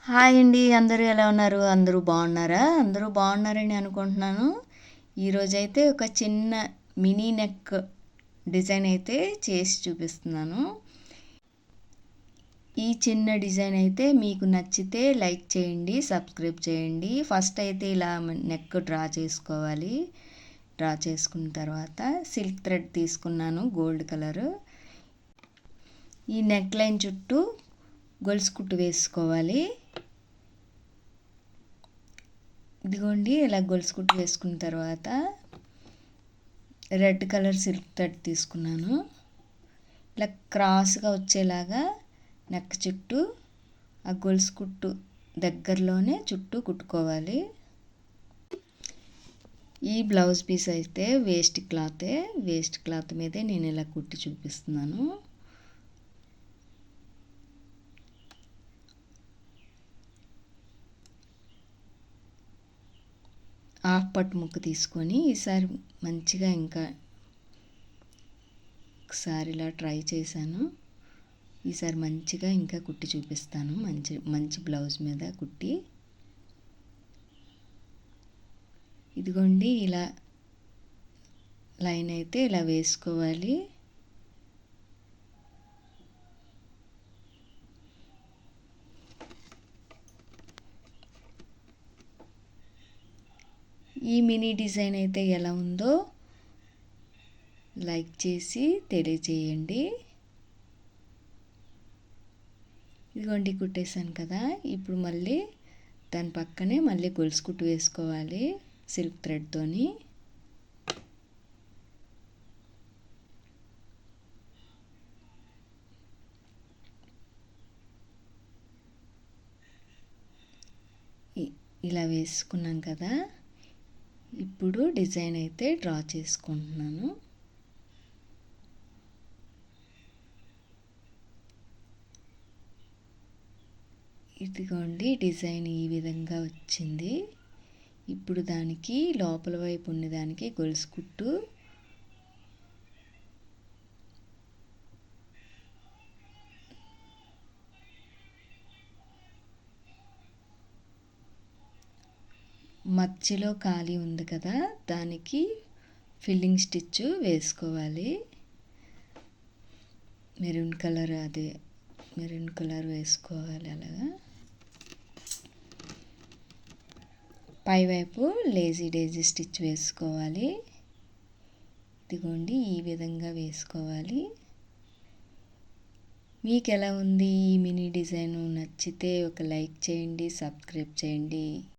Hi అండి. అందరూ ఎలా ఉన్నారు? అందరూ బాగున్నారా? అందరూ బాగున్నారని అనుకుంటున్నాను. ఈరోజైతే ఒక చిన్న మినీ నెక్ డిజైన్ అయితే చేసి చూపిస్తున్నాను. ఈ చిన్న డిజైన్ అయితే మీకు నచ్చితే లైక్ చేయండి, సబ్స్క్రైబ్ చేయండి. ఫస్ట్ అయితే ఇలా నెక్ డ్రా చేసుకోవాలి. డ్రా చేసుకున్న తర్వాత సిల్క్ థ్రెడ్ తీసుకున్నాను గోల్డ్ కలరు. ఈ నెక్ లైన్ చుట్టూ గొలుసు కుట్టు వేసుకోవాలి. ఇదిగోండి ఇలా గొలుసు కుట్టు వేసుకున్న తర్వాత రెడ్ కలర్ సిల్క్ థ్రెడ్ తీసుకున్నాను. ఇలా క్రాస్గా వచ్చేలాగా నెక్ చుట్టూ ఆ గొలుసు కుట్టు దగ్గరలోనే చుట్టూ కుట్టుకోవాలి. ఈ బ్లౌజ్ పీస్ అయితే వేస్ట్ క్లాత్ మీదే నేను ఇలా కుట్టి చూపిస్తున్నాను. హాఫ్ పట్టు ముక్క తీసుకొని ఈసారి మంచిగా ఇంకా ఒకసారి ఇలా ట్రై చేశాను. ఈసారి మంచిగా ఇంకా కుట్టి చూపిస్తాను. మంచి బ్లౌజ్ మీద కుట్టి. ఇదిగోండి ఇలా లైన్ అయితే ఇలా వేసుకోవాలి. ఈ మినీ డిజైన్ అయితే ఎలా ఉందో లైక్ చేసి తెలియజేయండి. ఇదిగోండి కుట్టేశాను కదా. ఇప్పుడు మళ్ళీ దాని పక్కనే మళ్ళీ గొలుసు కుట్టు వేసుకోవాలి సిల్క్ థ్రెడ్తోని. ఇలా వేసుకున్నాం కదా. ఇప్పుడు డిజైన్ అయితే డ్రా చేసుకుంటున్నాను. ఇదిగోండి డిజైన్ ఈ విధంగా వచ్చింది. ఇప్పుడు దానికి లోపల వైపు ఉన్నదానికి గొలుసు కుట్టు మధ్యలో ఖాళీ ఉంది కదా, దానికి ఫిల్లింగ్ స్టిచ్ వేసుకోవాలి. మెరూన్ కలర్ వేసుకోవాలి. అలాగా పైవైపు లేజీ డేజీ స్టిచ్ వేసుకోవాలి. ఇదిగోండి ఈ విధంగా వేసుకోవాలి. మీకు ఎలా ఉంది ఈ మినీ డిజైన్? నచ్చితే ఒక లైక్ చేయండి, సబ్స్క్రైబ్ చేయండి.